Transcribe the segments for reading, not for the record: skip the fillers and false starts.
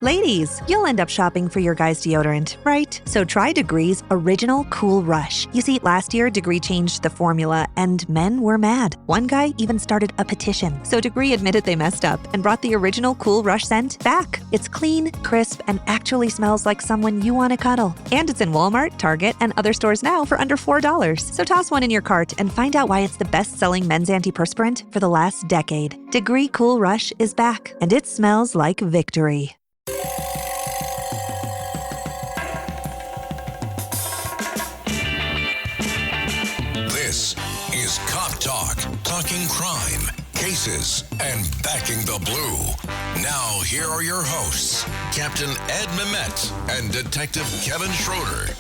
Ladies, you'll end up shopping for your guy's deodorant, right? So try Degree's Original Cool Rush. You see, last year, Degree changed the formula, and men were mad. One guy even started a petition. So Degree admitted they messed up and brought the Original Cool Rush scent back. It's clean, crisp, and actually smells like someone you want to cuddle. And it's in Walmart, Target, and other stores now for under $4. So toss one in your cart and find out why it's the best-selling men's antiperspirant for the last decade. Degree Cool Rush is back, and it smells like victory. This is Cop Talk, talking crime, cases, and backing the blue. Now, here are your hosts, Captain Ed Mehmet and Detective Kevin Schroeder.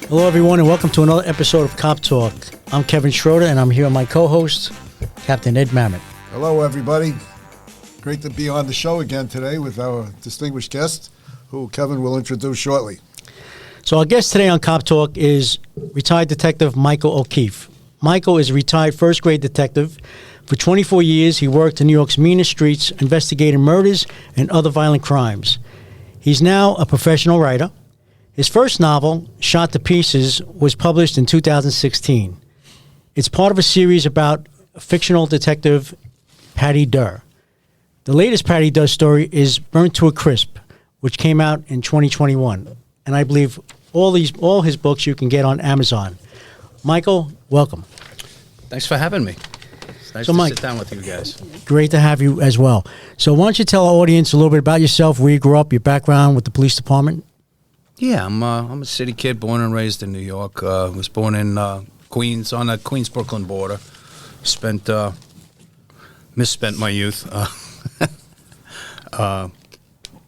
Hello, everyone, and welcome to another episode of Cop Talk. I'm Kevin Schroeder, and I'm here with my co-host, Captain Ed Mehmet. Hello, everybody. Great to be on the show again today with our distinguished guest, who Kevin will introduce shortly. So our guest today on Cop Talk is retired Detective Michael O'Keefe. Michael is a retired first-grade detective. For 24 years, he worked in New York's meanest streets, investigating murders and other violent crimes. He's now a professional writer. His first novel, Shot to Pieces, was published in 2016. It's part of a series about fictional detective Patty Durr. The latest Patty Durr story is Burnt to a Crisp, which came out in 2021. And I believe all his books you can get on Amazon. Michael, welcome. Thanks for having me. It's nice to Mike, sit down with you guys. Great to have you as well. So why don't you tell our audience a little bit about yourself, where you grew up, your background with the police department? Yeah, I'm a city kid, born and raised in New York. Was born in Queens, on the Queens-Brooklyn border. Misspent my youth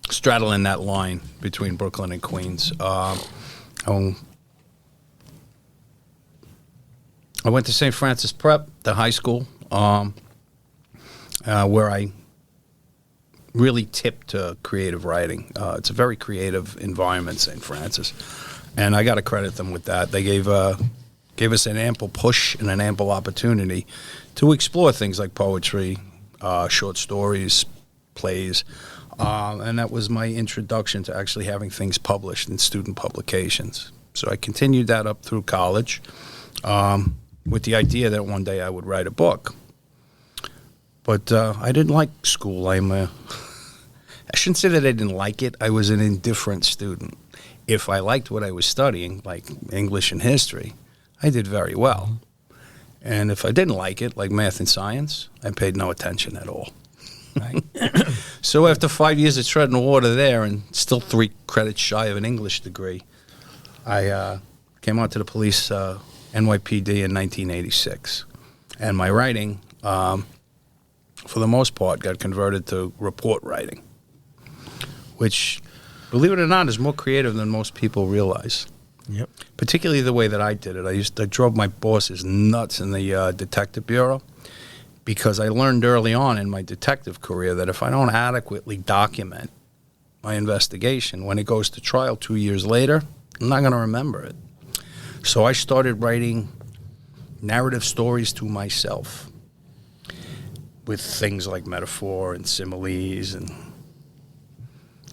straddling that line between Brooklyn and Queens. I went to St. Francis Prep, the high school, where I really tipped to creative writing. It's a very creative environment, St. Francis, and I got to credit them with that. They gave us an ample push and an ample opportunity to explore things like poetry, short stories, plays, and that was my introduction to actually having things published in student publications. So I continued that up through college with the idea that one day I would write a book. But I didn't like school. I shouldn't say that I didn't like it. I was an indifferent student. If I liked what I was studying, like English and history, I did very well. And if I didn't like it, like math and science, I paid no attention at all. Right? So after 5 years of treading the water there and still 3 credits shy of an English degree, I came out to the police NYPD in 1986. And my writing, for the most part, got converted to report writing, which, believe it or not, is more creative than most people realize. Yep. Particularly the way that I did it. I drove my bosses nuts in the detective bureau because I learned early on in my detective career that if I don't adequately document my investigation, when it goes to trial 2 years later, I'm not going to remember it. So I started writing narrative stories to myself with things like metaphor and similes, and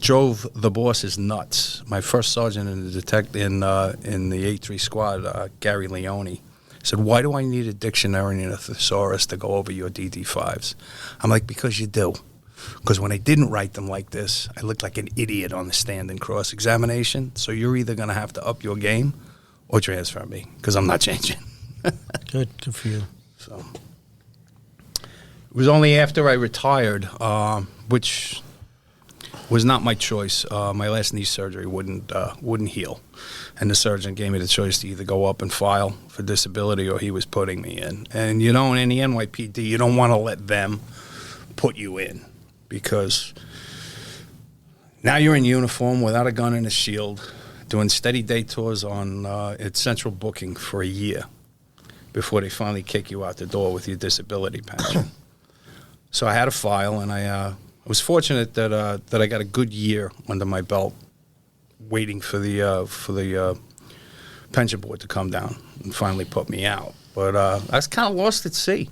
drove the bosses nuts. My first sergeant in the 8-3 squad, Gary Leone, said, "Why do I need a dictionary and a thesaurus to go over your DD5s?" I'm like, "Because you do. Because when I didn't write them like this, I looked like an idiot on the stand in cross-examination. So you're either going to have to up your game or transfer me, because I'm not changing." Good for you. So it was only after I retired, which was not my choice. My last knee surgery wouldn't heal, and the surgeon gave me the choice to either go up and file for disability or he was putting me in. And you know, in the NYPD, you don't want to let them put you in, because now you're in uniform without a gun and a shield, doing steady day tours at Central Booking for a year before they finally kick you out the door with your disability pension. So I had a file, and I was fortunate that I got a good year under my belt, waiting for the pension board to come down and finally put me out. But I was kind of lost at sea.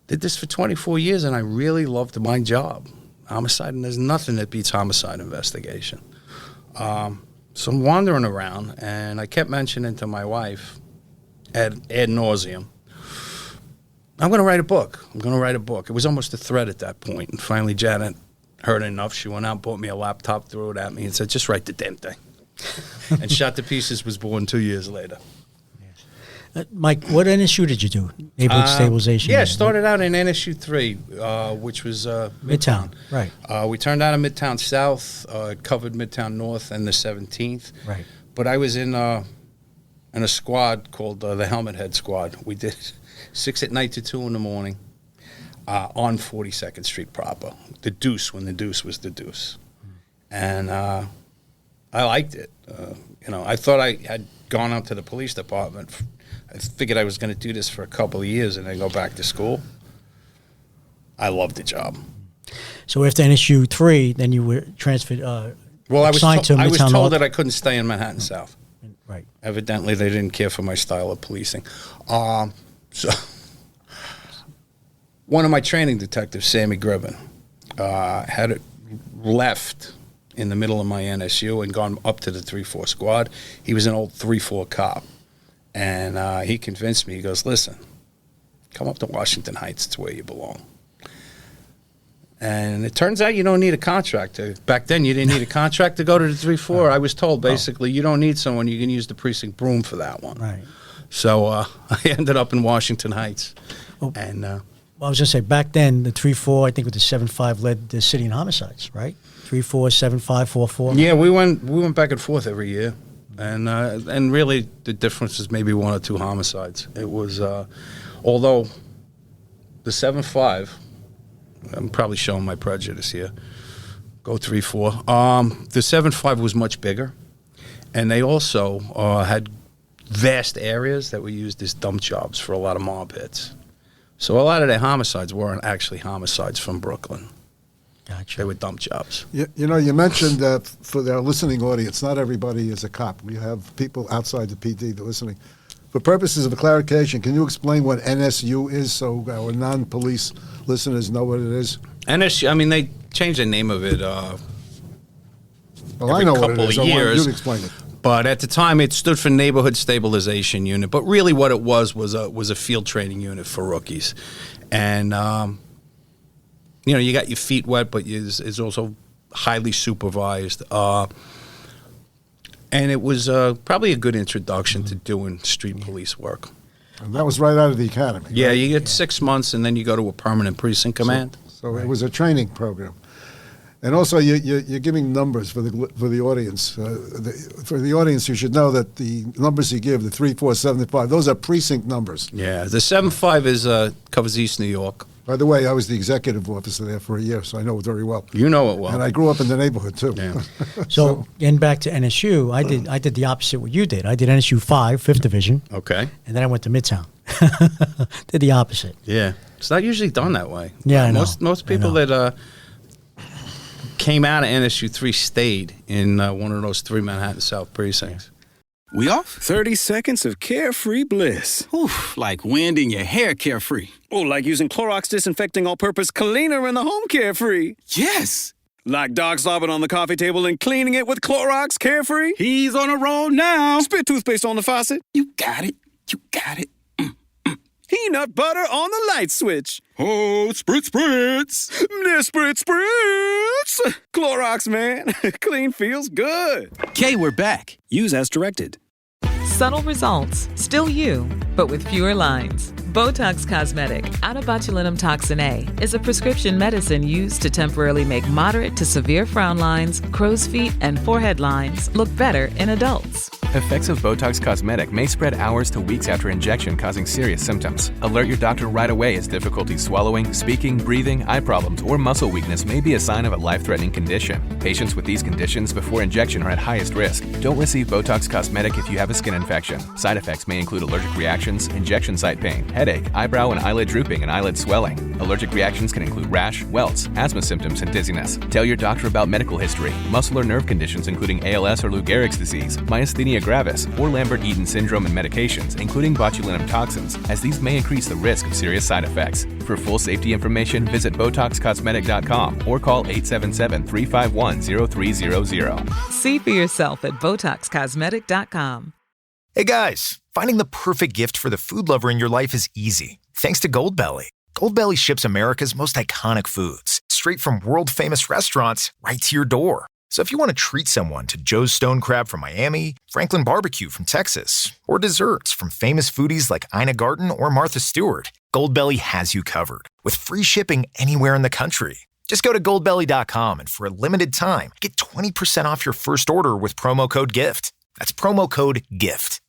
Did this for 24 years, and I really loved my job. homicide, and there's nothing that beats homicide investigation. So I'm wandering around, and I kept mentioning to my wife ad nauseum, I'm going to write a book. It was almost a threat at that point. And finally, Janet heard enough. She went out, bought me a laptop, threw it at me, and said, just write the damn thing. And Shot to Pieces was born 2 years later. Mike, what NSU did you do? Neighborhood stabilization? Yeah, started out in NSU 3, which was Midtown. Right. We turned out of Midtown South, covered Midtown North and the 17th. Right. But I was in a squad called the Helmet Head Squad. We did 6 at night to 2 in the morning on 42nd Street proper. The Deuce, when the Deuce was the Deuce. And I liked it. I thought I had gone out to the police department. I figured I was going to do this for a couple of years and then go back to school. I loved the job. So after NSU 3, then you were transferred. Well, I was told North. that I couldn't stay in Manhattan South. Right. Evidently, they didn't care for my style of policing. So one of my training detectives, Sammy Gribbin, had left in the middle of my NSU and gone up to the 3-4 squad. He was an old 3-4 cop. And he convinced me, he goes, listen, come up to Washington Heights. It's where you belong. And it turns out you don't need a contract. Back then, you didn't need a contract to go to the 3-4. I was told, basically, you don't need someone. You can use the precinct broom for that one. Right. So I ended up in Washington Heights. Well, And I was going to say, back then, the 3-4, I think with the 7-5 led the city in homicides, right? 3-4, 7-5, 4-4. Yeah, we went back and forth every year. And really, the difference is maybe 1 or 2 homicides. It was, although the 7-5, I'm probably showing my prejudice here. Go 3-4. The 7-5 was much bigger, and they also had vast areas that were used as dump jobs for a lot of mob hits. So a lot of their homicides weren't actually homicides from Brooklyn. Gotcha. They were dump jobs. You mentioned that for our listening audience, not everybody is a cop. We have people outside the PD that are listening. For purposes of clarification, can you explain what NSU is so our non-police listeners know what it is? NSU, I mean, they changed the name of it Well, every I know what it couple is. of I wanted years. you to explain it. But at the time, it stood for Neighborhood Stabilization Unit. But really what it was a field training unit for rookies. And you got your feet wet, but it's also highly supervised. And it was probably a good introduction to doing street police work. And that was right out of the academy. Yeah, right? you get 6 months, and then you go to a permanent precinct command. So it was a training program. And also, you're giving numbers for the audience. For the audience, you should know that the numbers you give, the 3, 4, 7, 5, those are precinct numbers. Yeah, the 7-5 is covers East New York. By the way, I was the executive officer there for a year, so I know it very well. You know it well. And I grew up in the neighborhood, too. Yeah. So getting back to NSU, I did the opposite what you did. I did NSU 5, 5th Division, Okay. and then I went to Midtown. Did the opposite. Yeah, it's not usually done that way. Yeah, I know. Most people that came out of NSU 3 stayed in one of those 3 Manhattan South precincts. We off? 30 seconds of carefree bliss. Oof, like wind in your hair carefree. Oh, like using Clorox Disinfecting All-Purpose Cleaner in the home carefree. Yes. Like Doc slobbing on the coffee table and cleaning it with Clorox Carefree. He's on a roll now. Spit toothpaste on the faucet. You got it. You got it. Peanut butter on the light switch. Oh, spritz, spritz. Spritz, spritz. Clorox, man. Clean feels good. Okay, we're back. Use as directed. Subtle results, still you, but with fewer lines. Botox Cosmetic, out of botulinum toxin A, is a prescription medicine used to temporarily make moderate to severe frown lines, crow's feet, and forehead lines look better in adults. Effects of Botox Cosmetic may spread hours to weeks after injection, causing serious symptoms. Alert your doctor right away as difficulty swallowing, speaking, breathing, eye problems, or muscle weakness may be a sign of a life-threatening condition. Patients with these conditions before injection are at highest risk. Don't receive Botox Cosmetic if you have a skin infection. Side effects may include allergic reactions, injection site pain, headache, eyebrow and eyelid drooping, and eyelid swelling. Allergic reactions can include rash, welts, asthma symptoms, and dizziness. Tell your doctor about medical history, muscle or nerve conditions including ALS or Lou Gehrig's disease, myasthenia gravis, or Lambert-Eaton syndrome, and medications, including botulinum toxins, as these may increase the risk of serious side effects. For full safety information, visit BotoxCosmetic.com or call 877-351-0300. See for yourself at BotoxCosmetic.com. Hey guys, finding the perfect gift for the food lover in your life is easy. Thanks to Goldbelly. Goldbelly ships America's most iconic foods straight from world-famous restaurants right to your door. So if you want to treat someone to Joe's Stone Crab from Miami, Franklin Barbecue from Texas, or desserts from famous foodies like Ina Garten or Martha Stewart, Goldbelly has you covered with free shipping anywhere in the country. Just go to goldbelly.com and for a limited time, get 20% off your first order with promo code GIFT. That's promo code GIFT.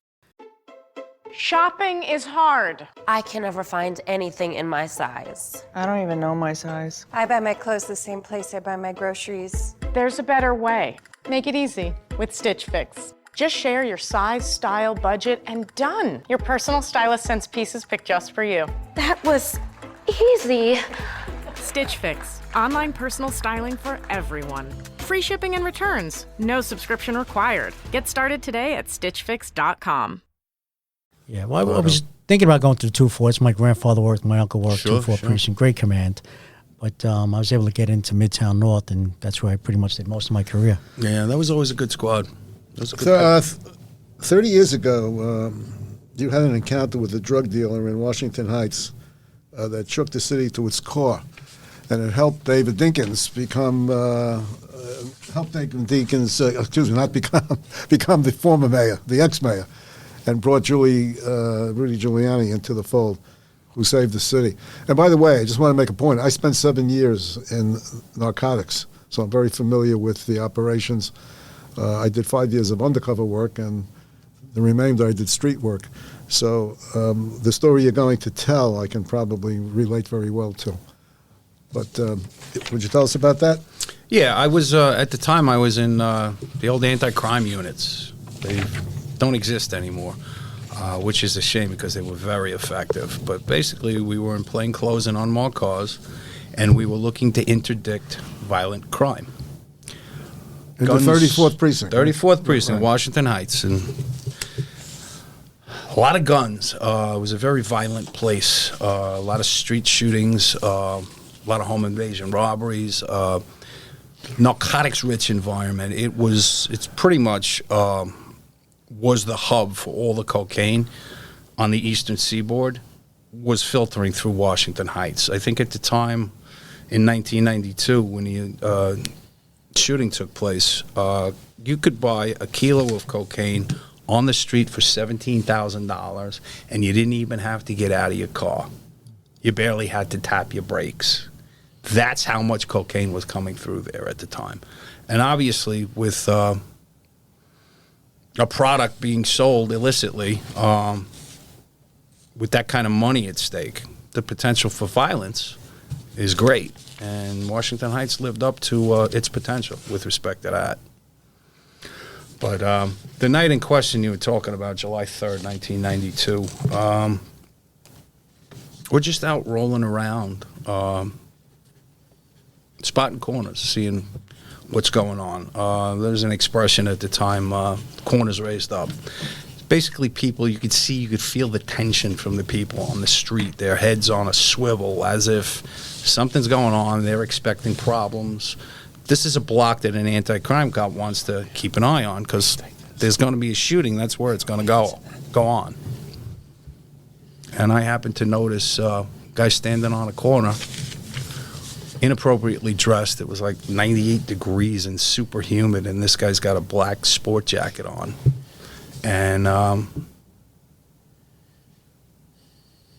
Shopping is hard. I can never find anything in my size. I don't even know my size. I buy my clothes the same place I buy my groceries. There's a better way. Make it easy with Stitch Fix. Just share your size, style, budget, and done. Your personal stylist sends pieces picked just for you. That was easy. Stitch Fix. Online personal styling for everyone. Free shipping and returns. No subscription required. Get started today at stitchfix.com. Yeah, well, I was thinking about going to the 2-4. It's my grandfather worked, my uncle worked, 2-4 precinct, great command. But I was able to get into Midtown North, and that's where I pretty much did most of my career. Yeah, that was always a good squad. That was a good So, 30 years ago, you had an encounter with a drug dealer in Washington Heights that shook the city to its core. And it helped David Dinkins become the former mayor, the ex-mayor, and brought Rudy Giuliani into the fold, who saved the city. And by the way, I just want to make a point. I spent 7 years in narcotics, so I'm very familiar with the operations. I did 5 years of undercover work, and the remainder I did street work. So the story you're going to tell, I can probably relate very well to. But would you tell us about that? Yeah, I was, at the time, I was in the old anti-crime units. They don't exist anymore, which is a shame because they were very effective. But basically, we were in plain clothes and unmarked cars, and we were looking to interdict violent crime. In the 34th Precinct. 34th Precinct, Washington Heights. And a lot of guns. It was a very violent place. A lot of street shootings, a lot of home invasion robberies, narcotics-rich environment. It's pretty much was the hub for all the cocaine on the eastern seaboard was filtering through Washington Heights. I think at the time, in 1992, when the shooting took place, you could buy a kilo of cocaine on the street for $17,000, and you didn't even have to get out of your car. You barely had to tap your brakes. That's how much cocaine was coming through there at the time. And obviously, with a product being sold illicitly, with that kind of money at stake, the potential for violence is great. And Washington Heights lived up to its potential with respect to that. But the night in question you were talking about, July 3rd, 1992, we're just out rolling around, spotting corners, seeing what's going on. There's an expression at the time, corners raised up. Basically, people, you could feel the tension from the people on the street, their heads on a swivel, as if something's going on, they're expecting problems. This is a block that an anti-crime cop wants to keep an eye on, because there's going to be a shooting, that's where it's going to go on. And I happened to notice a guy standing on a corner, inappropriately dressed. It was like 98 degrees and super humid, and this guy's got a black sport jacket on. And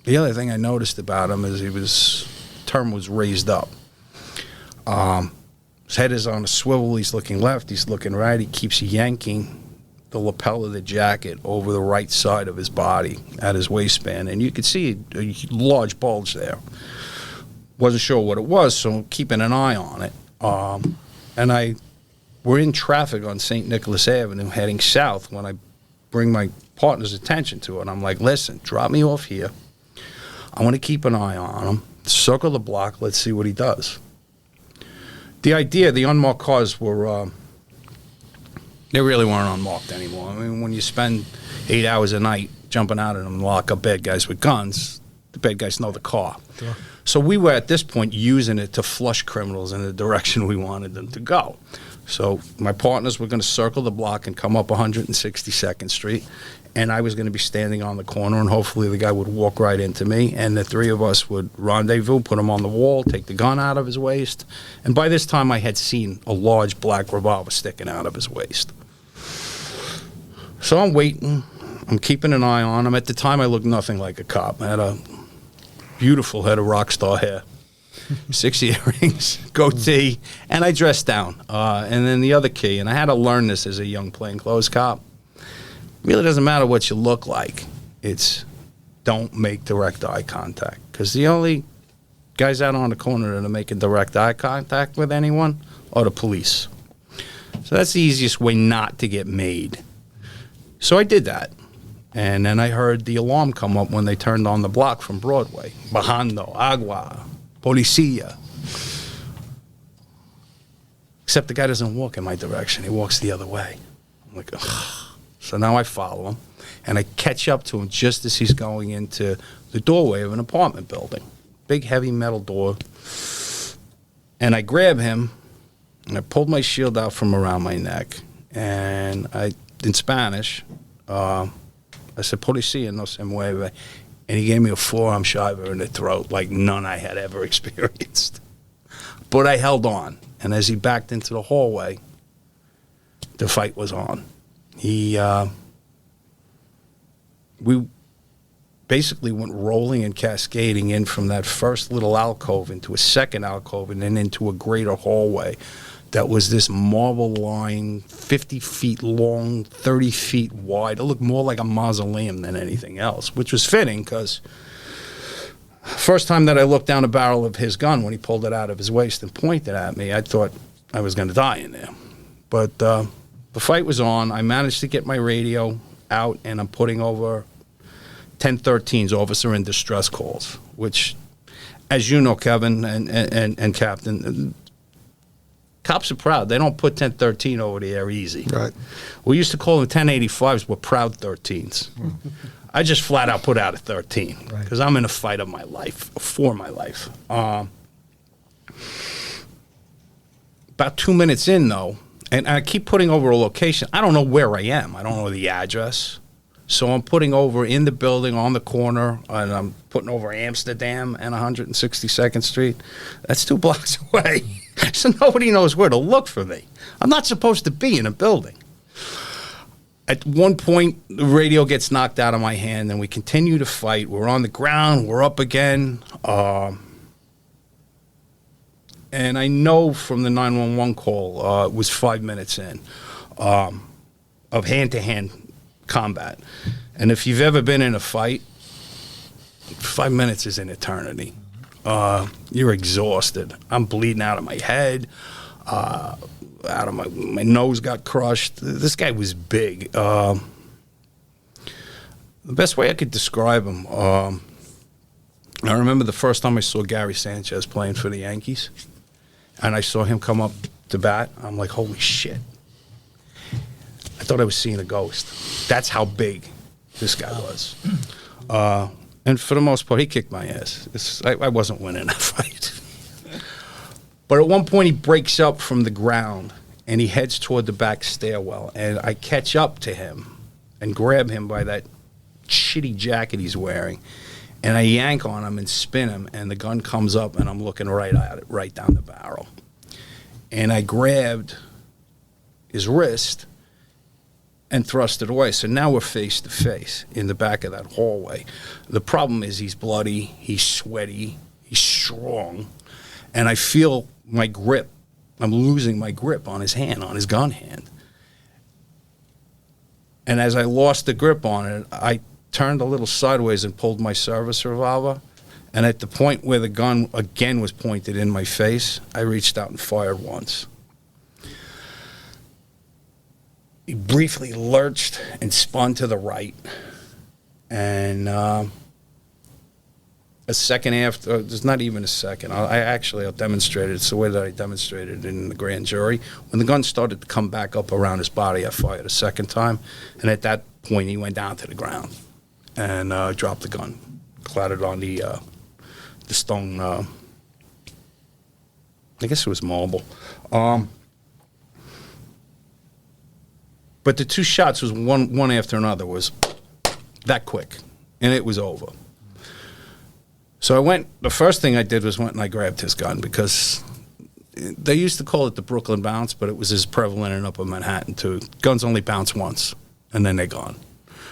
the other thing I noticed about him is his term was raised up. His head is on a swivel. He's looking left. He's looking right. He keeps yanking the lapel of the jacket over the right side of his body at his waistband. And you could see a large bulge there. Wasn't sure what it was, so keeping an eye on it. And I we're in traffic on St. Nicholas Avenue heading south when I bring my partner's attention to it. I'm like, listen, drop me off here. I want to keep an eye on him. Circle the block. Let's see what he does. The idea, the unmarked cars were, they really weren't unmarked anymore. I mean, when you spend 8 hours a night jumping out of them and lock up bad guys with guns, the bad guys know the car. Sure. So we were at this point using it to flush criminals in the direction we wanted them to go. So my partners were going to circle the block and come up 162nd Street, and I was going to be standing on the corner, and hopefully the guy would walk right into me, and the three of us would rendezvous, put him on the wall, take the gun out of his waist, and by this time I had seen a large black revolver sticking out of his waist. So I'm waiting. I'm keeping an eye on him. At the time, I looked nothing like a cop. I had a beautiful head of rock star hair, 6 earrings, goatee, and I dressed down. And then the other key, and I had to learn this as a young plainclothes cop, really doesn't matter what you look like. It's don't make direct eye contact. Because the only guys out on the corner that are making direct eye contact with anyone are the police. So that's the easiest way not to get made. So I did that. And then I heard the alarm come up when they turned on the block from Broadway. Bajando, agua, policía. Except the guy doesn't walk in my direction. He walks the other way. I'm like, ugh. So now I follow him, and I catch up to him just as he's going into the doorway of an apartment building. Big, heavy metal door. And I grab him, and I pulled my shield out from around my neck. And I, in Spanish, I said, "Policía, no se mueve." And he gave me a forearm shiver in the throat like none I had ever experienced. But I held on. And as he backed into the hallway, the fight was on. We basically went rolling and cascading in from that first little alcove into a second alcove and then into a greater hallway that was this marble line, 50 feet long, 30 feet wide. It looked more like a mausoleum than anything else, which was fitting because first time that I looked down the barrel of his gun when he pulled it out of his waist and pointed at me, I thought I was going to die in there. But the fight was on. I managed to get my radio out, and I'm putting over 1013's officer in distress calls, which, as you know, Kevin and Captain, cops are proud. They don't put 1013 over the air easy. Right. We used to call them 1085s. We're proud 13s. I just flat out put out a 13 because I'm in a fight of my life, for my life. About 2 minutes in, though, and I keep putting over a location. I don't know where I am. I don't know the address. So I'm putting over in the building on the corner, and I'm putting over Amsterdam and 162nd Street. That's 2 blocks away. So nobody knows where to look for me. I'm not supposed to be in a building. At one point, the radio gets knocked out of my hand, and we continue to fight. We're on the ground. We're up again. And I know from the 911 call, it was 5 minutes in, of hand-to-hand combat. And if you've ever been in a fight, 5 minutes is an eternity. You're exhausted. I'm bleeding out of my head. Out of my nose got crushed. This guy was big. The best way I could describe him, I remember the first time I saw Gary Sanchez playing for the Yankees, and I saw him come up to bat. I'm like, holy shit. I thought I was seeing a ghost. That's how big this guy was. And for the most part, he kicked my ass. I wasn't winning that fight. But at one point, he breaks up from the ground, and he heads toward the back stairwell. And I catch up to him and grab him by that shitty jacket he's wearing. And I yank on him and spin him, and the gun comes up, and I'm looking right at it, right down the barrel. And I grabbed his wrist and thrust it away. So now we're face to face in the back of that hallway. The problem is he's bloody, he's sweaty, he's strong, and I feel my grip. I'm losing my grip on his hand, on his gun hand. And as I lost the grip on it, I turned a little sideways and pulled my service revolver. And at the point where the gun again was pointed in my face, I reached out and fired once. He briefly lurched and spun to the right. And a second after, there's not even a second. I'll demonstrate it. It's the way that I demonstrated it in the grand jury. When the gun started to come back up around his body, I fired a second time. And at that point, he went down to the ground and dropped the gun, clattered on the stone. I guess it was marble. But the two shots was one after another was that quick, and it was over. So the first thing I did was went and I grabbed his gun because they used to call it the Brooklyn bounce, but it was as prevalent in Upper Manhattan too. Guns only bounce once, and then they're gone.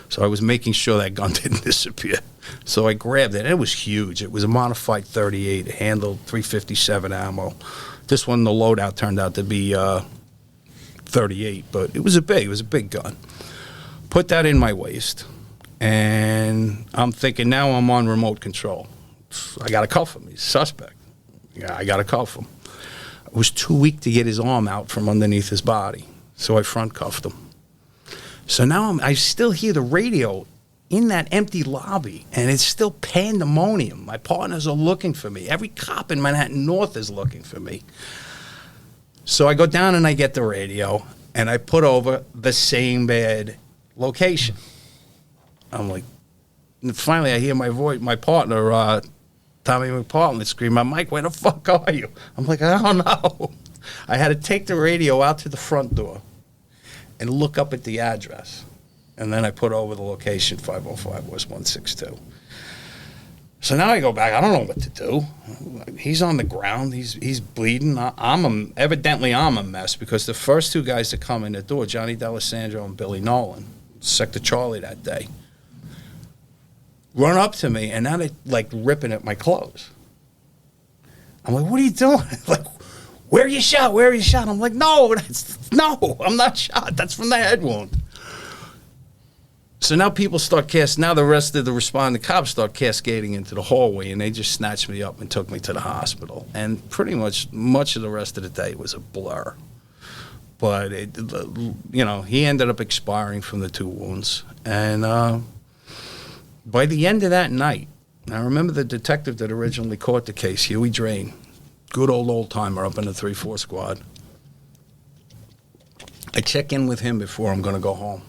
So I was making sure that gun didn't disappear. So I grabbed it. It was huge. It was a modified .38. It handled .357 ammo. This one, the loadout turned out to be .38, but it was a big gun. Put that in my waist, and I'm thinking now I'm on remote control. I got to cuff him. He's a suspect. Yeah, I got to cuff him. I was too weak to get his arm out from underneath his body, so I front cuffed him. So now I still hear the radio in that empty lobby, and it's still pandemonium. My partners are looking for me. Every cop in Manhattan North is looking for me. So I go down and I get the radio, and I put over the same bad location. I'm like, and finally I hear my voice, my partner, Tommy McPartland, scream, "Mike, where the fuck are you?" I'm like, I don't know. I had to take the radio out to the front door and look up at the address. And then I put over the location, 505 West 162. So now I go back. I don't know what to do. He's on the ground. He's bleeding. Evidently I'm a mess because the first two guys that come in the door, Johnny D'Alessandro and Billy Nolan, Sector Charlie that day, run up to me, and now they're like ripping at my clothes. I'm like, "What are you doing?" Like, "Where are you shot? Where are you shot?" I'm like, no, I'm not shot. That's from the head wound. So now people now the rest of the responding cops start cascading into the hallway, and they just snatched me up and took me to the hospital. And pretty much of the rest of the day was a blur. But, he ended up expiring from the two wounds. And by the end of that night, I remember the detective that originally caught the case, Huey Drain, good old-timer up in the 3-4 squad. I check in with him before I'm going to go home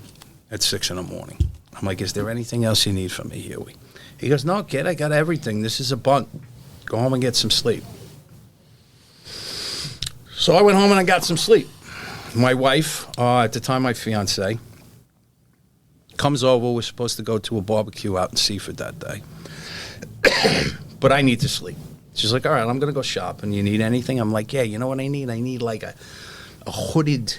at 6 in the morning. I'm like, "Is there anything else you need from me, Huey?" He goes, "No, kid, I got everything. This is a bunt. Go home and get some sleep." So I went home and I got some sleep. My wife, at the time my fiance, comes over. We're supposed to go to a barbecue out in Seaford that day. But I need to sleep. She's like, "All right, I'm going to go shopping. You need anything?" I'm like, "Yeah, you know what I need? I need like a hooded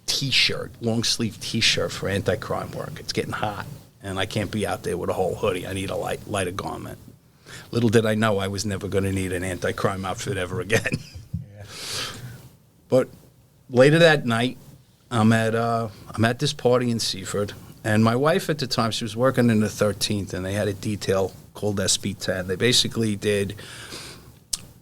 T-shirt, long sleeve T-shirt for anti-crime work. It's getting hot, and I can't be out there with a whole hoodie. I need a lighter garment." Little did I know I was never going to need an anti-crime outfit ever again. Yeah. But later that night, I'm at this party in Seaford, and my wife at the time, she was working in the 13th, and they had a detail called SB10. They basically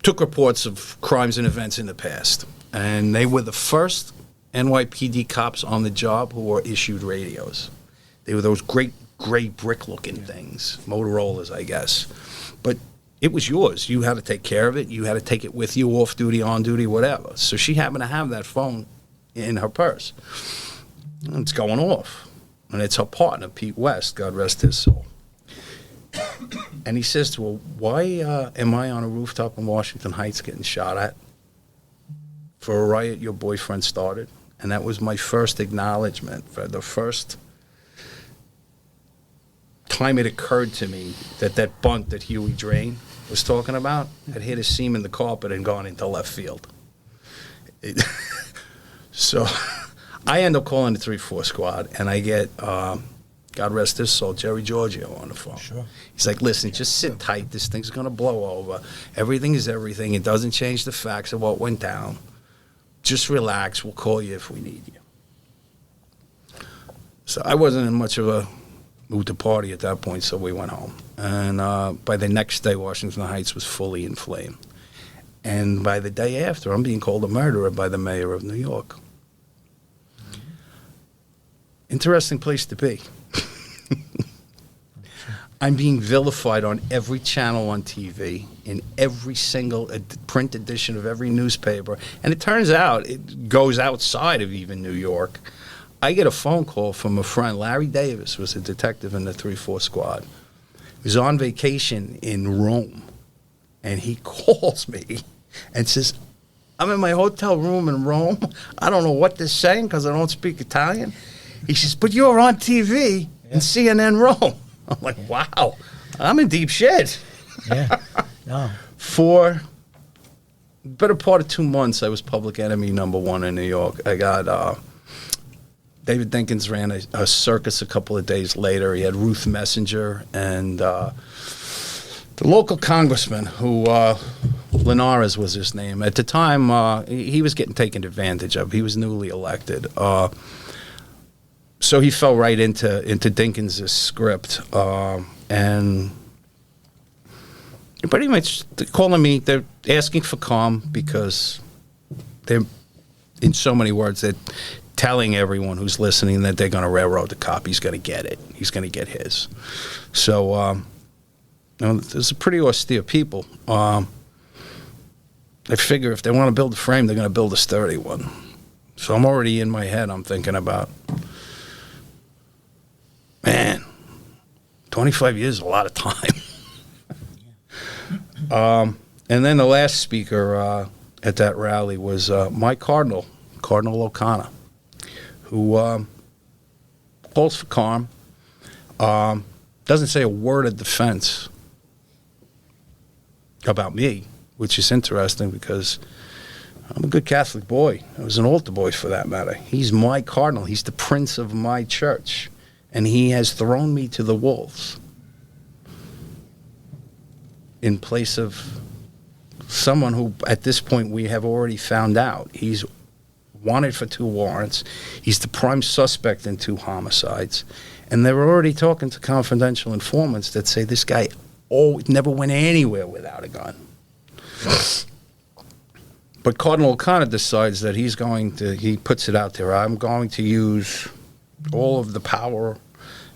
took reports of crimes and events in the past, and they were the first NYPD cops on the job who were issued radios. They were those great gray brick-looking things, Motorola's, I guess. But it was yours. You had to take care of it. You had to take it with you, off-duty, on-duty, whatever. So she happened to have that phone in her purse. And it's going off. And it's her partner, Pete West, God rest his soul. And he says to her, "Why am I on a rooftop in Washington Heights getting shot at for a riot your boyfriend started?" And that was my first acknowledgement, for the first time it occurred to me that bunt that Huey Drain was talking about had hit a seam in the carpet and gone into left field. So I end up calling the 3-4 squad, and I get, God rest his soul, Jerry Giorgio on the phone. Sure. He's like, "Listen, just sit tight. This thing's going to blow over. Everything is everything. It doesn't change the facts of what went down. Just relax. We'll call you if we need you." So I wasn't in much of a mood to party at that point, so we went home. And by the next day, Washington Heights was fully in flame. And by the day after, I'm being called a murderer by the mayor of New York. Interesting place to be. I'm being vilified on every channel on TV, in every single print edition of every newspaper. And it turns out it goes outside of even New York. I get a phone call from a friend. Larry Davis was a detective in the 3-4 squad. He was on vacation in Rome. And he calls me and says, I'm in my hotel room in Rome. I don't know what they're saying because I don't speak Italian. He says, but you're on TV in CNN Rome. I'm like, wow, I'm in deep shit. Yeah. No. For the better part of 2 months, I was public enemy #1 in New York. I got David Dinkins ran a circus a couple of days later. He had Ruth Messenger and the local congressman who Linares was his name. At the time, he was getting taken advantage of. He was newly elected. So he fell right into Dinkins' script, and pretty much they're calling me. They're asking for calm because they're, in so many words, they're telling everyone who's listening that they're going to railroad the cop. He's going to get it. He's going to get his. So there's a pretty austere people. I figure if they want to build a frame, they're going to build a sturdy one. So I'm already in my head. I'm thinking about. Man, 25 years is a lot of time. And then the last speaker at that rally was Mike Cardinal O'Connor, who calls for calm, doesn't say a word of defense about me, which is interesting because I'm a good Catholic boy. I was an altar boy for that matter. He's my cardinal. He's the prince of my church. And he has thrown me to the wolves in place of someone who, at this point, we have already found out. He's wanted for 2 warrants. He's the prime suspect in 2 homicides. And they were already talking to confidential informants that say this guy never went anywhere without a gun. But Cardinal O'Connor decides that he puts it out there, I'm going to use all of the power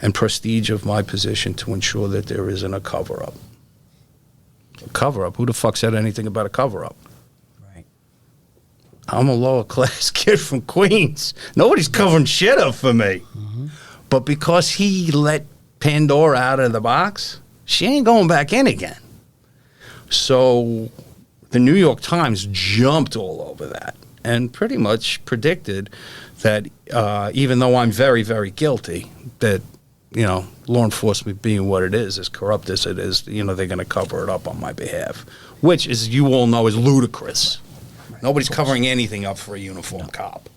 and prestige of my position to ensure that there isn't a cover-up. A cover-up? Who the fuck said anything about a cover-up? Right. I'm a lower-class kid from Queens. Nobody's covering shit up for me. Mm-hmm. But because he let Pandora out of the box, she ain't going back in again. So the New York Times jumped all over that and pretty much predicted that even though I'm very, very guilty, that, law enforcement being what it is, as corrupt as it is, they're going to cover it up on my behalf, which, as you all know, is ludicrous. Right. Nobody's covering anything up for a uniformed cop.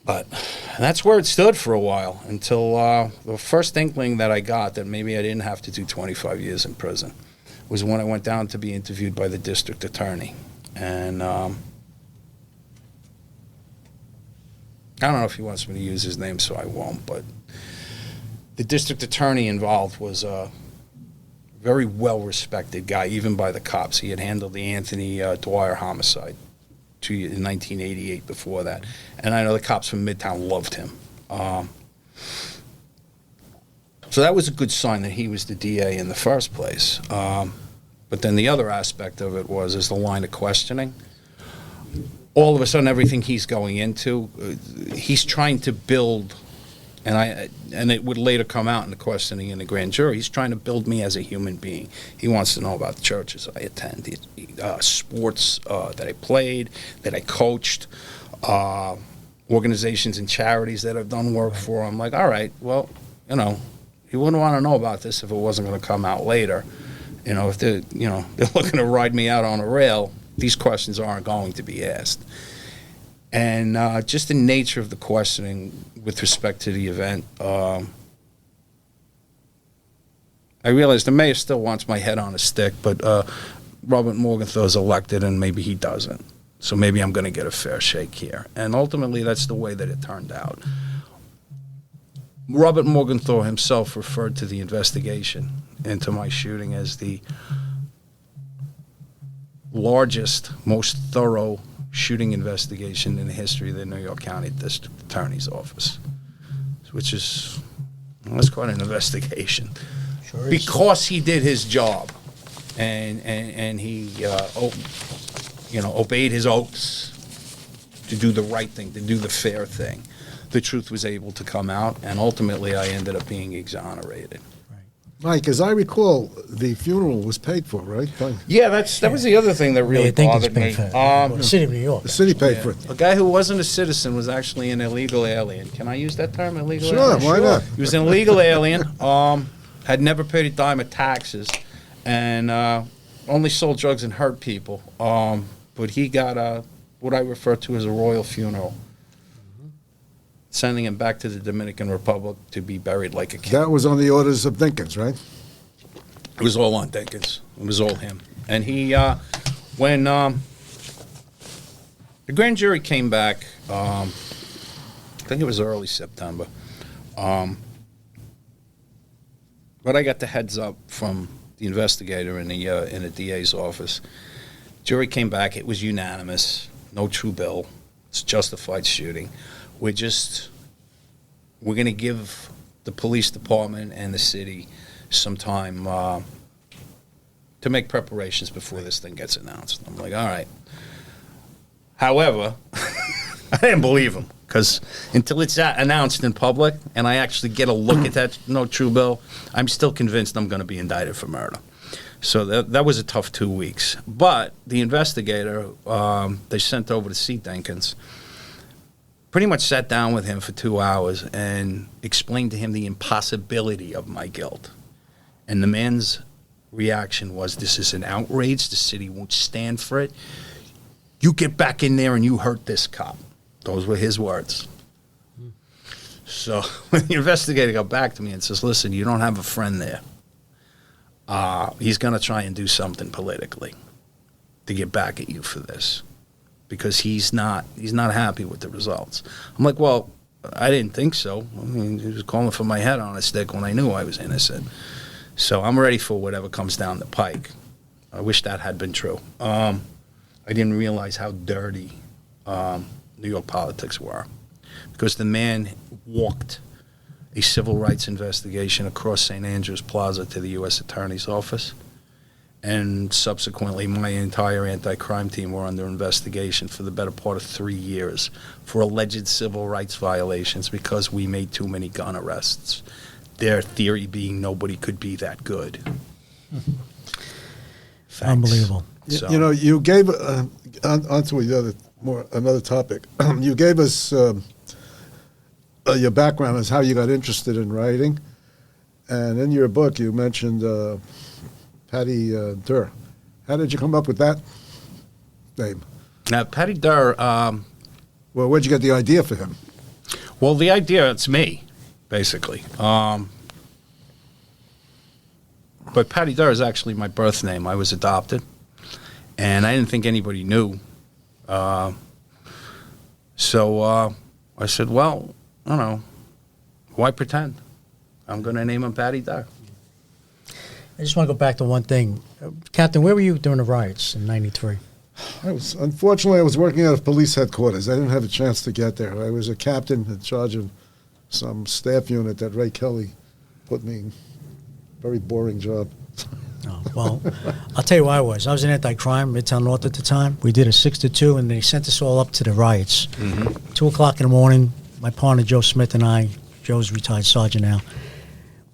But that's where it stood for a while until the first inkling that I got that maybe I didn't have to do 25 years in prison was when I went down to be interviewed by the district attorney. And I don't know if he wants me to use his name, so I won't, but the district attorney involved was a very well-respected guy, even by the cops. He had handled the Anthony Dwyer homicide in 1988 before that. And I know the cops from Midtown loved him. So that was a good sign that he was the DA in the first place. But then the other aspect of it is the line of questioning. All of a sudden, everything he's going into, he's trying to build, and it would later come out in the questioning in the grand jury, he's trying to build me as a human being. He wants to know about the churches I attend, sports that I played, that I coached, organizations and charities that I've done work for. I'm like, all right, well, you wouldn't want to know about this if it wasn't going to come out later. If they're looking to ride me out on a rail, these questions aren't going to be asked. And just the nature of the questioning with respect to the event, I realize the mayor still wants my head on a stick, but Robert Morgenthau is elected and maybe he doesn't. So maybe I'm going to get a fair shake here. And ultimately, that's the way that it turned out. Robert Morgenthau himself referred to the investigation into my shooting as the largest, most thorough shooting investigation in the history of the New York County District Attorney's Office. which is that's quite an investigation. Sure is. Because he did his job, and he obeyed his oaths to do the right thing, to do the fair thing. The truth was able to come out, and ultimately I ended up being exonerated. Mike, as I recall, the funeral was paid for, right? Yeah, that was the other thing that really bothered me. The city of New York. The city paid for it. A guy who wasn't a citizen was actually an illegal alien. Can I use that term, illegal alien? Sure, why not? He was an illegal alien, had never paid a dime of taxes, and only sold drugs and hurt people. But he got what I refer to as a royal funeral, sending him back to the Dominican Republic to be buried like a king. That was on the orders of Dinkins, right? It was all on Dinkins. It was all him. And he, when the grand jury came back, I think it was early September, but I got the heads up from the investigator in the DA's office. Jury came back. It was unanimous. No true bill. It's justified shooting. We're going to give the police department and the city some time to make preparations before this thing gets announced. I'm like, all right. However, I didn't believe him because until it's announced in public and I actually get a look at that no true bill, I'm still convinced I'm going to be indicted for murder. So that was a tough 2 weeks. But the investigator they sent over to see Dinkins pretty much sat down with him for 2 hours and explained to him the impossibility of my guilt. And the man's reaction was, this is an outrage. The city won't stand for it. You get back in there and you hurt this cop. Those were his words. So when the investigator got back to me and says, listen, you don't have a friend there. He's going to try and do something politically to get back at you for this. Because he's not happy with the results. I'm like, well, I didn't think so. I mean, he was calling for my head on a stick when I knew I was innocent. So I'm ready for whatever comes down the pike. I wish that had been true. I didn't realize how dirty New York politics were. Because the man walked a civil rights investigation across St. Andrews Plaza to the U.S. Attorney's Office. And subsequently, my entire anti-crime team were under investigation for the better part of 3 years for alleged civil rights violations because we made too many gun arrests. Their theory being nobody could be that good. Unbelievable. So. You know, you gave onto another topic. You gave us your background as how you got interested in writing, and in your book you mentioned Patty Durr. How did you come up with that name? Patty Durr. Well, where'd you get the idea for him? Well, the idea, it's me, basically. But Patty Durr is actually my birth name. I was adopted, and I didn't think anybody knew. So I said, well, I don't know. Why pretend? I'm going to name him Patty Durr. I just want to go back to one thing. Captain, where were you during the riots in '93? Unfortunately, I was working out of police headquarters. I didn't have a chance to get there. I was a captain in charge of some staff unit that Ray Kelly put me in. Very boring job. Oh, well, I'll tell you where I was. I was in anti-crime, Midtown North at the time. We did a 6 to 2, and they sent us all up to the riots. 2 o'clock in the morning, my partner Joe Smith and I, Joe's retired sergeant now,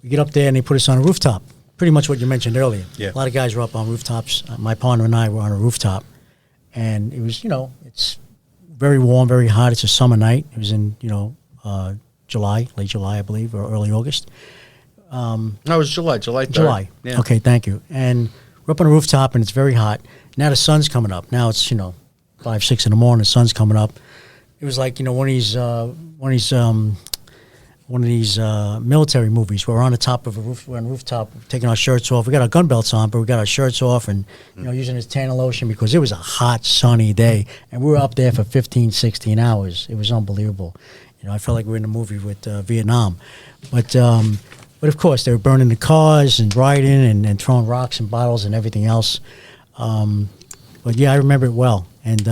we get up there and they put us on a rooftop. Pretty much what you mentioned earlier. Yeah. A lot of guys were up on rooftops. My partner and I were on a rooftop. And it was, it's very warm, very hot. It's a summer night. It was in, July, late July, I believe, or early August. No, it was July 3rd. July. Yeah. Okay, thank you. And we're up on a rooftop, and it's very hot. Now the sun's coming up. Now it's, 5, 6 in the morning, the sun's coming up. It was like, one of these military movies where we're on the top of a roof, we're on a rooftop, taking our shirts off. We got our gun belts on, but we got our shirts off and, using this tanning lotion because it was a hot, sunny day. And we were up there for 15, 16 hours. It was unbelievable. I felt like we were in a movie with Vietnam. But of course, they were burning the cars and rioting and throwing rocks and bottles and everything else. But yeah, I remember it well. And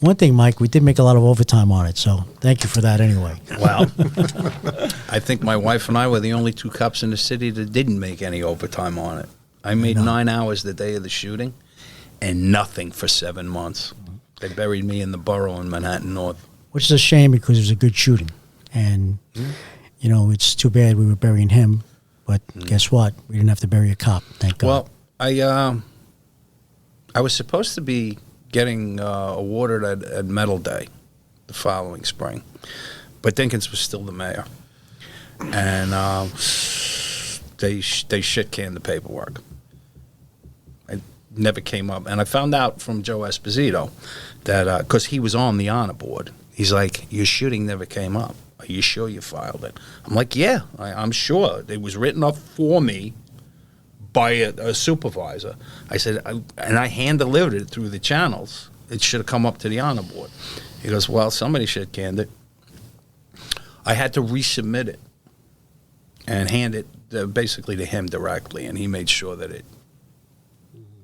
One thing, Mike, we did make a lot of overtime on it, so thank you for that anyway. Well, I think my wife and I were the only 2 cops in the city that didn't make any overtime on it. I made 9 hours the day of the shooting and nothing for 7 months. They buried me in the borough in Manhattan North. Which is a shame because it was a good shooting. And, you know, it's too bad we were burying him. But guess what? We didn't have to bury a cop, thank God. Well, I was supposed to be getting awarded at Medal Day the following spring. But Dinkins was still the mayor. And they shit-canned the paperwork. It never came up. And I found out from Joe Esposito that, because he was on the honor board, he's like, your shooting never came up. Are you sure you filed it? I'm like, yeah, I'm sure. It was written up for me by a supervisor. I said, and I hand-delivered it through the channels. It should have come up to the honor board. He goes, well, somebody shit-canned it. I had to resubmit it and hand it basically to him directly, and he made sure that it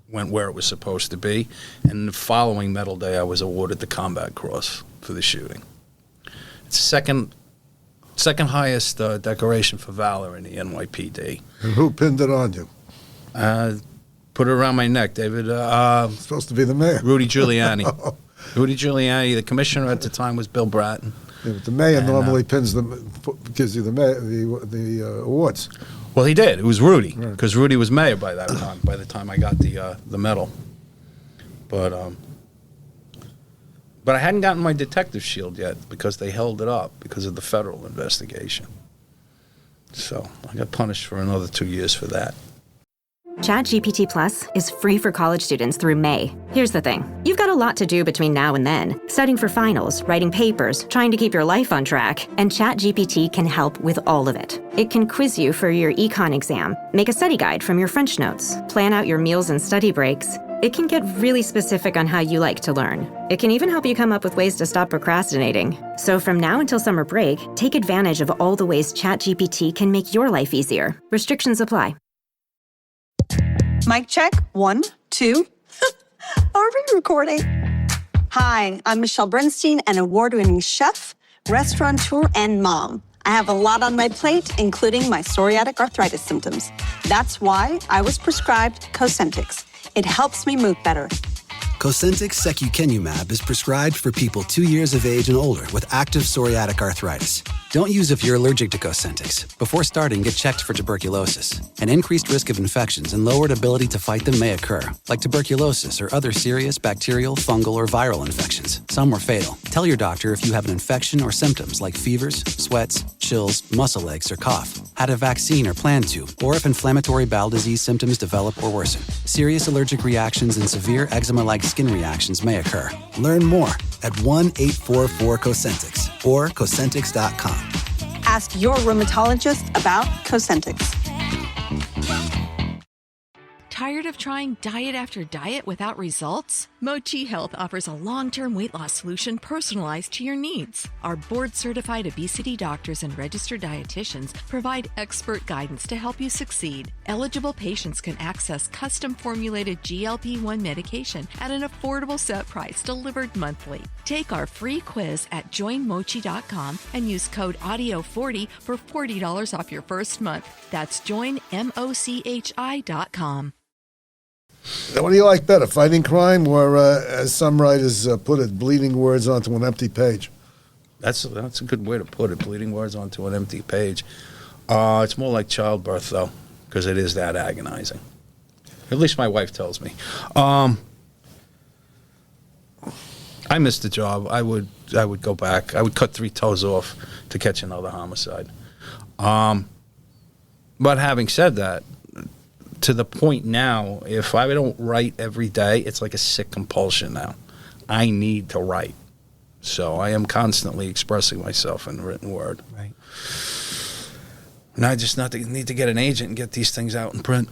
went where it was supposed to be. And the following Medal Day, I was awarded the Combat Cross for the shooting. It's the second highest decoration for valor in the NYPD. And who pinned it on you? Put it around my neck, David. Supposed to be the mayor. Rudy Giuliani. Rudy Giuliani. The commissioner at the time was Bill Bratton. Yeah, but the mayor normally gives you the awards. Well, he did. It was Rudy, because Rudy was mayor by that time. By the time I got the medal, but I hadn't gotten my detective shield yet because they held it up because of the federal investigation. So I got punished for another 2 years for that. ChatGPT Plus is free for college students through May. Here's the thing. You've got a lot to do between now and then. Studying for finals, writing papers, trying to keep your life on track. And ChatGPT can help with all of it. It can quiz you for your econ exam, make a study guide from your French notes, plan out your meals and study breaks. It can get really specific on how you like to learn. It can even help you come up with ways to stop procrastinating. So from now until summer break, take advantage of all the ways ChatGPT can make your life easier. Restrictions apply. Mic check. 1, 2. Are we recording? Hi, I'm Michelle Bernstein, an award-winning chef, restaurateur, and mom. I have a lot on my plate, including my psoriatic arthritis symptoms. That's why I was prescribed Cosentyx. It helps me move better. Cosentyx secukinumab is prescribed for people 2 years of age and older with active psoriatic arthritis. Don't use if you're allergic to Cosentyx. Before starting, get checked for tuberculosis. An increased risk of infections and lowered ability to fight them may occur, like tuberculosis or other serious bacterial, fungal, or viral infections. Some were fatal. Tell your doctor if you have an infection or symptoms like fevers, sweats, chills, muscle aches, or cough, had a vaccine or plan to, or if inflammatory bowel disease symptoms develop or worsen. Serious allergic reactions and severe eczema-like skin reactions may occur. Learn more at 1-844-COSENTYX or Cosentyx.com. Ask your rheumatologist about Cosentyx. Tired of trying diet after diet without results? Mochi Health offers a long-term weight loss solution personalized to your needs. Our board-certified obesity doctors and registered dietitians provide expert guidance to help you succeed. Eligible patients can access custom-formulated GLP-1 medication at an affordable set price delivered monthly. Take our free quiz at joinmochi.com and use code AUDIO40 for $40 off your first month. That's joinmochi.com. Now, what do you like better, fighting crime or, as some writers put it, bleeding words onto an empty page? That's a good way to put it, bleeding words onto an empty page. It's more like childbirth, though, because it is that agonizing. At least my wife tells me. I missed the job. I would go back. I would cut 3 toes off to catch another homicide. But having said that, to the point now, if I don't write every day, it's like a sick compulsion now. I need to write. So I am constantly expressing myself in written word. Right. And I just need to get an agent and get these things out in print.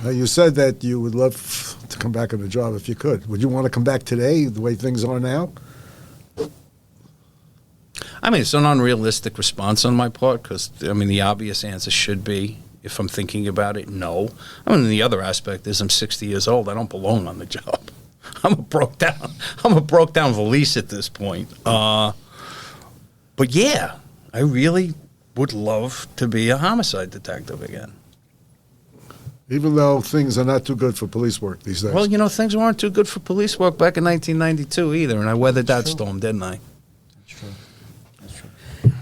Now, you said that you would love to come back on the job if you could. Would you want to come back today, the way things are now? I mean, it's an unrealistic response on my part because, I mean, the obvious answer should be, if I'm thinking about it, no. I mean, the other aspect is I'm 60 years old. I don't belong on the job. I'm a broke down valise at this point. But yeah, I really would love to be a homicide detective again. Even though things are not too good for police work these days. Well, you know, things weren't too good for police work back in 1992 either, and I weathered that storm, didn't I? That's true. That's true.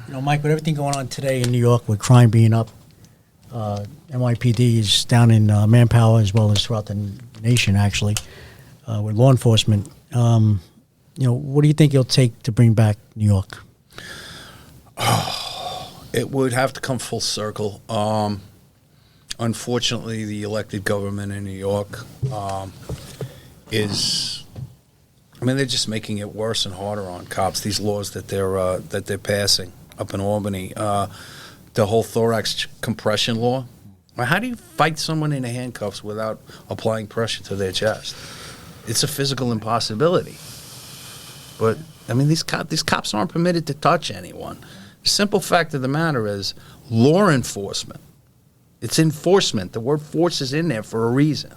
You know, Mike, with everything going on today in New York, with crime being up, NYPD is down in manpower as well as throughout the nation, actually, with law enforcement. You know, what do you think it'll take to bring back New York? It would have to come full circle. Unfortunately, the elected government in New York they're just making it worse and harder on cops. These laws that they're passing up in Albany, the whole thorax compression law. How do you fight someone in handcuffs without applying pressure to their chest? It's a physical impossibility. But I mean, these cops aren't permitted to touch anyone. The simple fact of the matter is, law enforcement. It's enforcement. The word force is in there for a reason.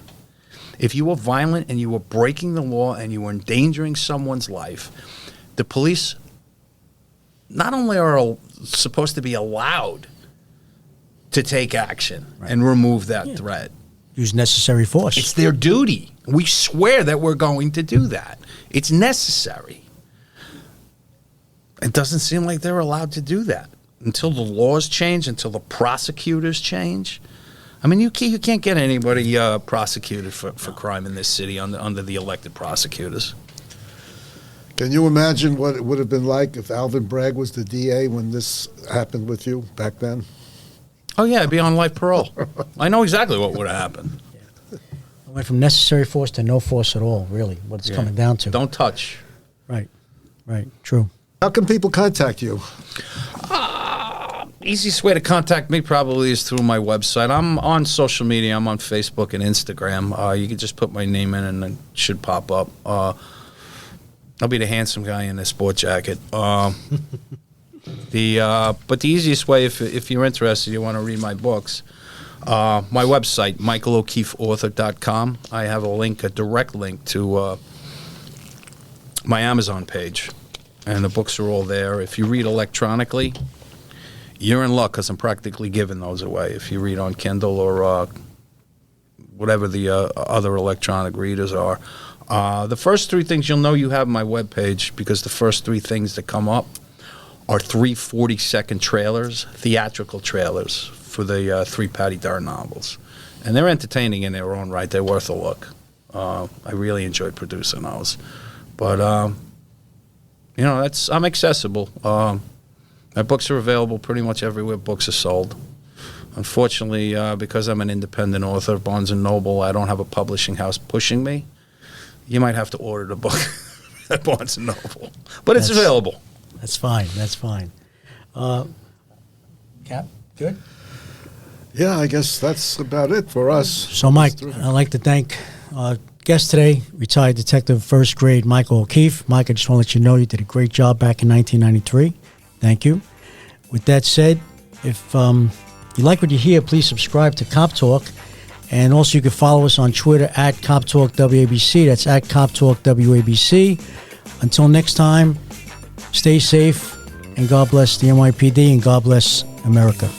If you were violent and you were breaking the law and you were endangering someone's life, the police not only are supposed to be allowed to take action and remove that threat. Use necessary force. It's their duty. We swear that we're going to do that. It's necessary. It doesn't seem like they're allowed to do that until the laws change, until the prosecutors change. I mean, you can't get anybody prosecuted for crime in this city under the elected prosecutors. Can you imagine what it would have been like if Alvin Bragg was the DA when this happened with you back then? Oh, yeah, I'd be on life parole. I know exactly what would have happened. It went from necessary force to no force at all, really, what it's coming down to. Don't touch. Right, true. How can people contact you? Easiest way to contact me probably is through my website. I'm on social media. I'm on Facebook and Instagram. You can just put my name in and it should pop up. I'll be the handsome guy in the sport jacket. But the easiest way, if you're interested, you want to read my books, my website, michaelokeefeauthor.com. I have a direct link to my Amazon page, and the books are all there. If you read electronically, you're in luck because I'm practically giving those away. If you read on Kindle or whatever the other electronic readers are. The first three things you'll know you have my webpage because the first three things that come up are 3 40-second trailers, theatrical trailers for the 3 Patty Dare novels. And they're entertaining in their own right. They're worth a look. I really enjoyed producing those. But, I'm accessible. My books are available pretty much everywhere books are sold. Unfortunately, because I'm an independent author, Barnes & Noble, I don't have a publishing house pushing me. You might have to order the book at Barnes & Noble. But it's available. That's fine. Cap, good? Yeah, I guess that's about it for us. So, Mike, I'd like to thank our guest today, retired Detective First Grade Michael O'Keefe. Mike, I just want to let you know you did a great job back in 1993. Thank you. With that said, if you like what you hear, please subscribe to Cop Talk. And also you can follow us on Twitter at CopTalkWABC. That's at CopTalkWABC. Until next time, stay safe, and God bless the NYPD, and God bless America.